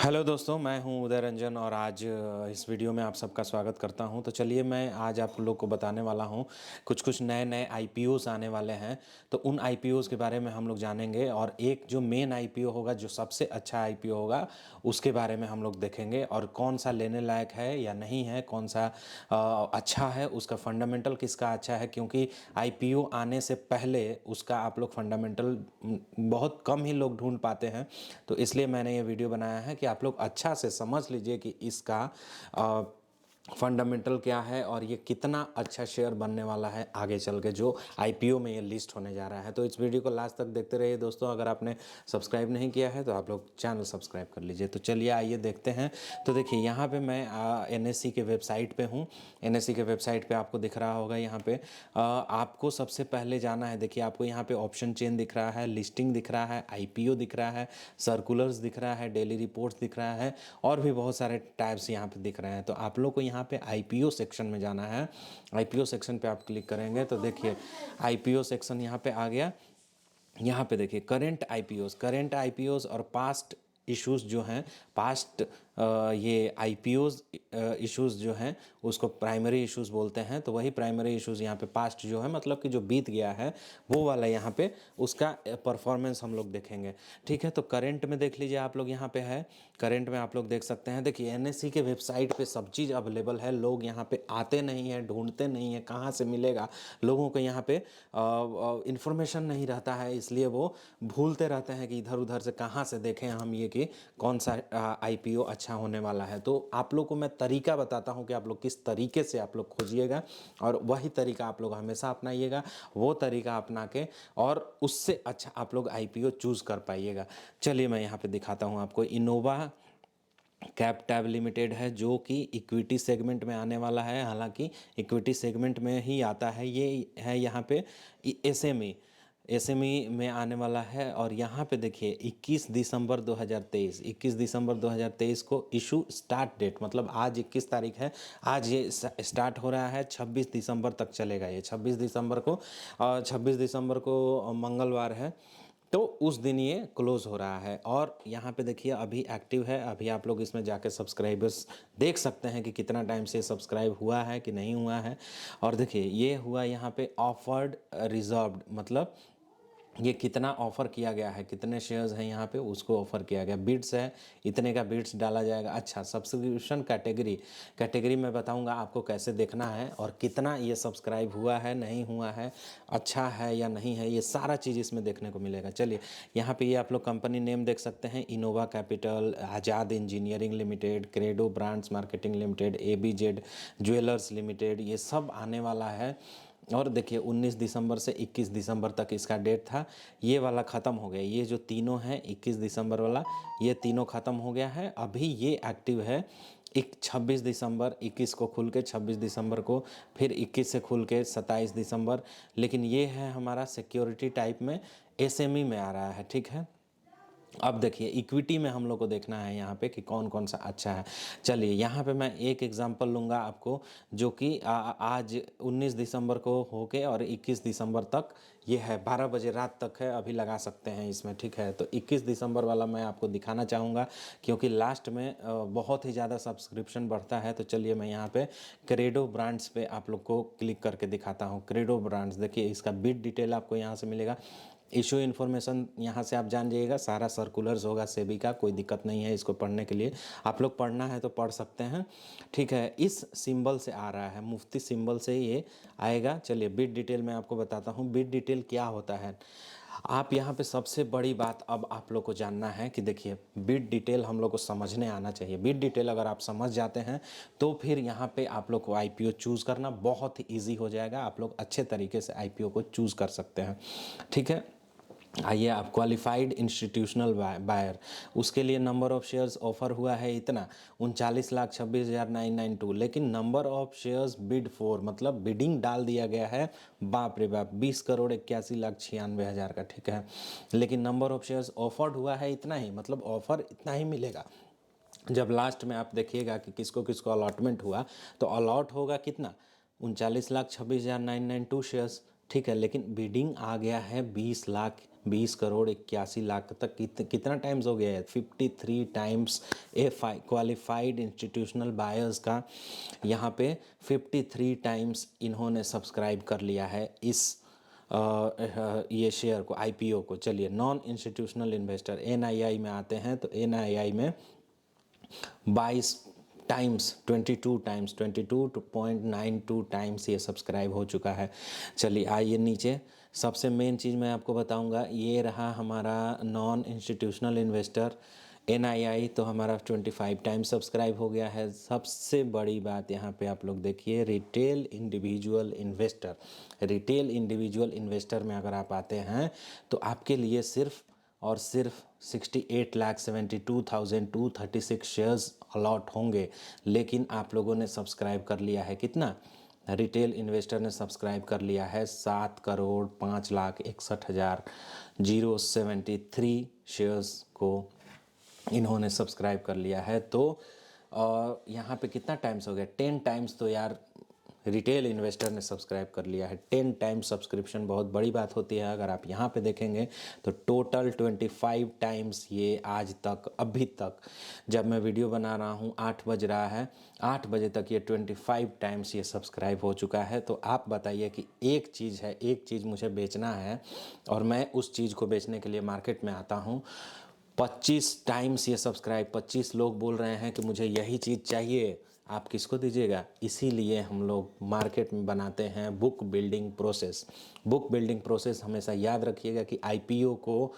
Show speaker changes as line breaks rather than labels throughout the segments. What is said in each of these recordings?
Hello दोस्तों, मैं हूं उदय रंजन और आज इस वीडियो में आप सबका स्वागत करता हूं। तो चलिए मैं आज आप लोग को बताने वाला हूं कुछ कुछ नए नए आईपीओस आने वाले हैं। तो उन आईपीओस के बारे में हम लोग जानेंगे और एक जो मेन आईपीओ होगा, जो सबसे अच्छा आईपीओ होगा, उसके बारे में हम लोग देखेंगे और कौन सा लेने लायक है या नहीं है, कौन सा अच्छा है, उसका फंडामेंटल किसका अच्छा है। क्योंकि आईपीओ आने से पहले उसका आप लोग फंडामेंटल बहुत कम ही लोग ढूंढ पाते हैं। तो इसलिए मैंने ये वीडियो बनाया है कि आप लोग अच्छा से समझ लीजिए कि इसका फंडामेंटल क्या है और ये कितना अच्छा शेयर बनने वाला है आगे चल के, जो आईपीओ में ये लिस्ट होने जा रहा है। तो इस वीडियो को लास्ट तक देखते रहिए दोस्तों। अगर आपने सब्सक्राइब नहीं किया है तो आप लोग चैनल सब्सक्राइब कर लीजिए। तो चलिए आइए देखते हैं। तो देखिए यहाँ पे मैं एनएससी के वेबसाइट पे हूँ। एनएससी के वेबसाइट पे आपको दिख रहा होगा। यहाँ पे आपको सबसे पहले जाना है। देखिए आपको यहाँ पे ऑप्शन चेन दिख रहा है, लिस्टिंग दिख रहा है, आईपीओ दिख रहा है, सर्कुलर्स दिख रहा है, डेली रिपोर्ट्स दिख रहा है और भी बहुत सारे टाइप्स यहाँ पे दिख रहे हैं। तो आप लोग को यहाँ पे आईपीओ सेक्शन में जाना है। आईपीओ सेक्शन पे आप क्लिक करेंगे तो देखिए आईपीओ सेक्शन यहाँ पे आ गया। यहाँ पे देखिए करंट आईपीओज और पास्ट इश्यूज जो हैं, पास्ट ये आईपीओज इश्यूज जो हैं उसको प्राइमरी इश्यूज बोलते हैं। तो वही प्राइमरी इश्यूज यहाँ पे पास्ट जो है मतलब कि जो बीत गया है वो वाला यहाँ पे उसका परफॉर्मेंस हम लोग देखेंगे। ठीक है, तो करंट में देख लीजिए आप लोग। यहाँ पे है करंट में आप लोग देख सकते हैं। देखिए एनएससी के वेबसाइट पे सब चीज़ अवेलेबल है। लोग यहाँ पे आते नहीं हैं, ढूंढते नहीं हैं कहाँ से मिलेगा। लोगों को यहाँ पे इंफॉर्मेशन नहीं रहता है, इसलिए वो भूलते रहते हैं कि इधर उधर से कहाँ से देखें हम ये कि कौन सा आईपीओ अच्छा होने वाला है। तो आप लोग को मैं तरीका बताता हूँ कि आप लोग किस तरीके से आप लोग खोजिएगा और वही तरीका आप लोग हमेशा अपनाइएगा। वो तरीका अपना के और उससे अच्छा आप लोग आईपीओ चूज़ कर पाइएगा। चलिए मैं यहाँ पे दिखाता हूँ आपको। इनोवा कैप टैब लिमिटेड है जो कि इक्विटी सेगमेंट में आने वाला है। हालांकि इक्विटी सेगमेंट में ही आता है, ये है यहाँ पे एसएमई में आने वाला है। और यहाँ पे देखिए 21 दिसंबर 2023 को इशू स्टार्ट डेट, मतलब आज 21 तारीख है, आज ये स्टार्ट हो रहा है। 26 दिसंबर तक चलेगा ये। 26 दिसंबर को मंगलवार है, तो उस दिन ये क्लोज़ हो रहा है। और यहाँ पे देखिए अभी एक्टिव है। अभी आप लोग इसमें जाके सब्सक्राइबर्स देख सकते हैं कि कितना टाइम से सब्सक्राइब हुआ है कि नहीं हुआ है। और देखिए ये हुआ यहाँ पे ऑफर्ड रिजर्व्ड, मतलब ये कितना ऑफ़र किया गया है, कितने शेयर्स हैं यहाँ पे उसको ऑफ़र किया गया। बिड्स है, इतने का बिड्स डाला जाएगा। अच्छा, सब्सक्रिप्शन कैटेगरी मैं बताऊंगा आपको कैसे देखना है और कितना ये सब्सक्राइब हुआ है नहीं हुआ है, अच्छा है या नहीं है, ये सारा चीज़ इसमें देखने को मिलेगा। चलिए यहाँ पे ये आप लोग कंपनी नेम देख सकते हैं। Innova Capital, Azad engineering limited, Credo brands marketing limited, ABZ jewellers limited, ये सब आने वाला है। और देखिए 19 दिसंबर से 21 दिसंबर तक इसका डेट था। ये वाला ख़त्म हो गया। ये जो तीनों हैं 21 दिसंबर वाला, ये तीनों ख़त्म हो गया है। अभी ये एक्टिव है 26 दिसंबर, 21 को खुल के 26 दिसंबर को, फिर 21 से खुल के 27 दिसंबर। लेकिन ये है हमारा सिक्योरिटी टाइप में, एसएमई में आ रहा है। ठीक है, अब देखिए इक्विटी में हम लोग को देखना है यहाँ पे कि कौन कौन सा अच्छा है। चलिए यहाँ पे मैं एक एग्जांपल लूँगा आपको, जो कि आज 19 दिसंबर को होके और 21 दिसंबर तक ये है, 12 बजे रात तक है, अभी लगा सकते हैं इसमें। ठीक है, तो 21 दिसंबर वाला मैं आपको दिखाना चाहूँगा क्योंकि लास्ट में बहुत ही ज़्यादा सब्सक्रिप्शन बढ़ता है। तो चलिए मैं यहाँ पे क्रेडो ब्रांड्स पे आप लोग को क्लिक करके दिखाता हूँ। क्रेडो ब्रांड्स देखिए, इसका बिड डिटेल आपको यहाँ से मिलेगा। इशू इन्फॉर्मेशन यहाँ से आप जान जाइएगा, सारा सर्कुलर्स होगा सेबी का, कोई दिक्कत नहीं है इसको पढ़ने के लिए। आप लोग पढ़ना है तो पढ़ सकते हैं। ठीक है, इस सिंबल से आ रहा है, मुफ्ती सिंबल से ये आएगा। चलिए बिड डिटेल मैं आपको बताता हूँ। बिड डिटेल क्या होता है, आप यहाँ पे सबसे बड़ी बात अब आप लोग को जानना है कि देखिए बिड डिटेल हम लोग को समझने आना चाहिए। बिड डिटेल अगर आप समझ जाते हैं तो फिर यहाँ पे आप लोग को आईपीओ चूज़ करना बहुत ही ईजी हो जाएगा। आप लोग अच्छे तरीके से आईपीओ को चूज़ कर सकते हैं। ठीक है, आइए आप क्वालिफाइड इंस्टीट्यूशनल बायर, उसके लिए नंबर ऑफ़ शेयर्स ऑफर हुआ है इतना 39,26,992, लेकिन number of shares bid for, मतलब बिडिंग डाल दिया गया है, बाप रे बाप, 20,81,96,000 का। ठीक है, लेकिन नंबर ऑफ़ शेयर्स ऑफर्ड हुआ है इतना ही, मतलब ऑफ़र इतना ही मिलेगा। जब लास्ट में आप देखिएगा कि किसको किसको अलॉटमेंट हुआ, तो अलॉट होगा कितना, 39,26,992 शेयर्स। ठीक है, लेकिन बिडिंग आ गया है 20,20,81,00,000 तक। कितना टाइम्स हो गया है? 53 टाइम्स। क्वालिफाइड इंस्टीट्यूशनल बायर्स का यहाँ पे 53 टाइम्स इन्होंने सब्सक्राइब कर लिया है इस ये शेयर को, आईपीओ को। चलिए, नॉन इंस्टीट्यूशनल इन्वेस्टर एनआईआई में आते हैं, तो एनआईआई में 22 टाइम्स, 22 टाइम्स, 22.92 टाइम्स ये सब्सक्राइब हो चुका है। चलिए आइए नीचे, सबसे मेन चीज़ मैं आपको बताऊंगा, ये रहा हमारा नॉन इंस्टीट्यूशनल इन्वेस्टर एनआईआई, तो हमारा 25 टाइम्स सब्सक्राइब हो गया है। सबसे बड़ी बात यहाँ पे आप लोग देखिए, retail individual investor. Retail individual investor में अगर आप आते हैं तो आपके लिए सिर्फ और सिर्फ 68,72,236 शेयर्स अलॉट होंगे, लेकिन आप लोगों ने सब्सक्राइब कर लिया है कितना? रिटेल इन्वेस्टर ने सब्सक्राइब कर लिया है 7,05,61,073 शेयर्स को इन्होंने सब्सक्राइब कर लिया है। तो यहाँ पे कितना टाइम्स हो गया? 10 टाइम्स तो यार रिटेल इन्वेस्टर ने सब्सक्राइब कर लिया है। 10 टाइम्स सब्सक्रिप्शन बहुत बड़ी बात होती है। अगर आप यहाँ पे देखेंगे तो टोटल 25 टाइम्स ये आज तक, अभी तक जब मैं वीडियो बना रहा हूँ 8 बज रहा है, 8 बजे तक ये 25 टाइम्स ये सब्सक्राइब हो चुका है। तो आप बताइए कि एक चीज़ है, एक चीज़ मुझे बेचना है और मैं उस चीज़ को बेचने के लिए मार्केट में आता हूँ, 25 टाइम्स ये सब्सक्राइब, 25 लोग बोल रहे हैं कि मुझे यही चीज़ चाहिए, आप किसको दीजिएगा? इसीलिए हम लोग मार्केट में बनाते हैं book building process. Book building process हमेशा याद रखिएगा कि आईपीओ को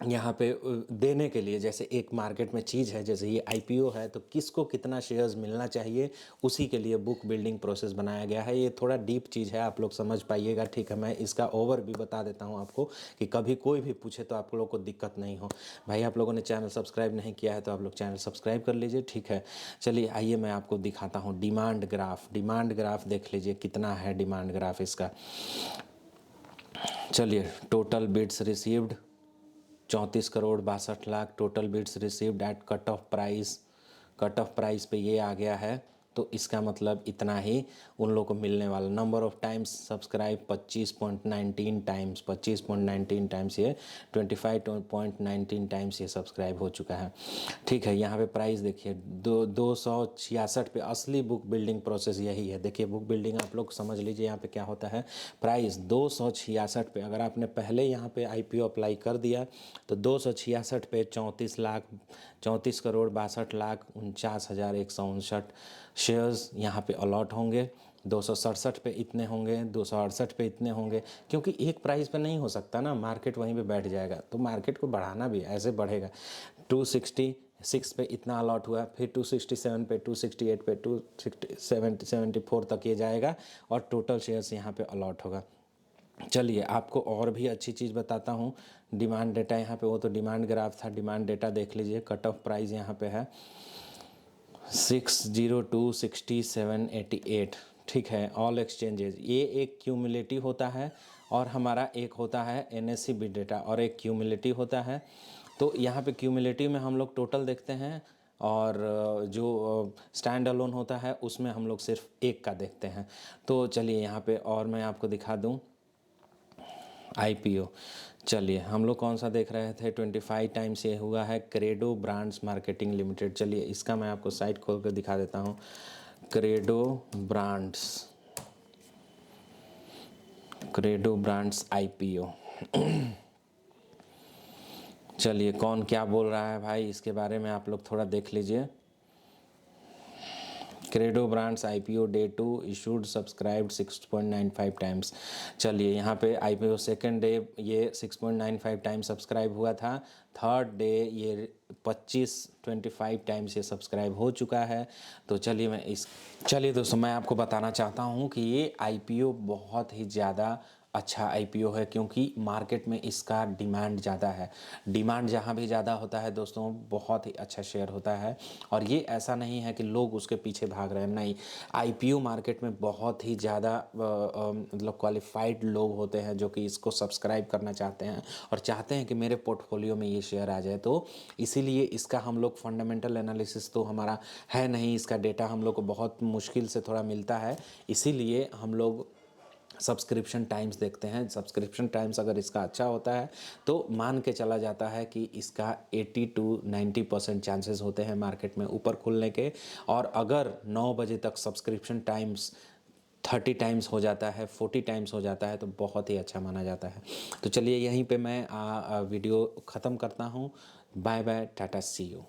यहाँ पे देने के लिए, जैसे एक मार्केट में चीज़ है, जैसे ये आईपीओ है, तो किसको कितना शेयर्स मिलना चाहिए, उसी के लिए बुक बिल्डिंग प्रोसेस बनाया गया है। ये थोड़ा डीप चीज़ है, आप लोग समझ पाइएगा, ठीक है। मैं इसका ओवर भी बता देता हूँ आपको कि कभी कोई भी पूछे तो आप लोगों को दिक्कत नहीं हो। भाई आप लोगों ने चैनल सब्सक्राइब नहीं किया है तो आप लोग चैनल सब्सक्राइब कर लीजिए, ठीक है। चलिए आइए मैं आपको दिखाता हूँ डिमांड ग्राफ। डिमांड ग्राफ देख लीजिए कितना है डिमांड ग्राफ इसका। चलिए, total bids received 34,62,00,000 total bids received at cut off price. Cut off price पे ये आ गया है, तो इसका मतलब इतना ही उन लोगों को मिलने वाला। Number of times subscribe 25.19 times, 25.19 times ये 25.19 टाइम्स ये सब्सक्राइब हो चुका है, ठीक है। यहाँ पे प्राइस देखिए 266 पे। असली बुक बिल्डिंग प्रोसेस यही है। देखिए बुक बिल्डिंग आप लोग समझ लीजिए, यहाँ पे क्या होता है, प्राइस 266 पे अगर आपने पहले यहाँ पे आईपीओ अप्लाई कर दिया तो 266 पे 34,62,49,49,159 शेयर्स यहाँ पे अलॉट होंगे। 267 पे इतने होंगे, 268 पे इतने होंगे, क्योंकि एक प्राइस पे नहीं हो सकता ना, मार्केट वहीं पे बैठ जाएगा। तो मार्केट को बढ़ाना भी ऐसे बढ़ेगा। 266 पे इतना अलॉट हुआ, फिर 267 पे, 268 पे, 274 तक ये जाएगा और टोटल शेयर्स यहाँ पे अलॉट होगा। चलिए आपको और भी अच्छी चीज़ बताता हूँ। डिमांड डेटा यहाँ पे, वो तो डिमांड ग्राफ था, डिमांड डेटा देख लीजिए। कट ऑफ प्राइस यहाँ पे है 6026788, ठीक है। ऑल एक्सचेंजेस, ये एक क्यूमुलेटिव होता है और हमारा एक होता है एनएससी बिड डेटा और एक क्यूमुलेटिव होता है। तो यहाँ पे क्यूमुलेटिव में हम लोग टोटल देखते हैं और जो स्टैंड अलोन होता है उसमें हम लोग सिर्फ एक का देखते हैं। तो चलिए यहाँ पे और मैं आपको दिखा दूँ आईपीओ। चलिए हम लोग कौन सा देख रहे थे, 25 टाइम्स ये हुआ है क्रेडो ब्रांड्स मार्केटिंग लिमिटेड। चलिए इसका मैं आपको साइट खोल कर दिखा देता हूँ। Credo brands, credo brands IPO. चलिए कौन क्या बोल रहा है भाई, इसके बारे में आप लोग थोड़ा देख लीजिए। Credo brands IPO day 2 issued subscribed 6.95 times. चलिए यहाँ पे आईपीओ सेकंड डे ये 6.95 टाइम्स सब्सक्राइब हुआ था। थर्ड डे ये 25 टाइम्स ये सब्सक्राइब हो चुका है। तो चलिए दोस्तों, मैं आपको बताना चाहता हूँ कि ये आईपीओ बहुत ही ज़्यादा अच्छा आईपीओ है, क्योंकि मार्केट में इसका डिमांड ज़्यादा है। डिमांड जहाँ भी ज़्यादा होता है दोस्तों, बहुत ही अच्छा शेयर होता है। और ये ऐसा नहीं है कि लोग उसके पीछे भाग रहे हैं, नहीं। आईपीओ मार्केट में बहुत ही ज़्यादा मतलब क्वालिफाइड लोग होते हैं जो कि इसको सब्सक्राइब करना चाहते हैं और चाहते हैं कि मेरे पोर्टफोलियो में ये शेयर आ जाए। तो इसीलिए इसका हम लोग फंडामेंटल एनालिसिस तो हमारा है नहीं, इसका डेटा हम लोग को बहुत मुश्किल से थोड़ा मिलता है, इसीलिए हम लोग सब्सक्रिप्शन टाइम्स देखते हैं। सब्सक्रिप्शन टाइम्स अगर इसका अच्छा होता है तो मान के चला जाता है कि इसका 80 टू 90% चांसेस होते हैं मार्केट में ऊपर खुलने के। और अगर 9 बजे तक सब्सक्रिप्शन टाइम्स 30 टाइम्स हो जाता है, 40 टाइम्स हो जाता है, तो बहुत ही अच्छा माना जाता है। तो चलिए यहीं पे मैं वीडियो ख़त्म करता हूँ। Bye bye, tata, see you.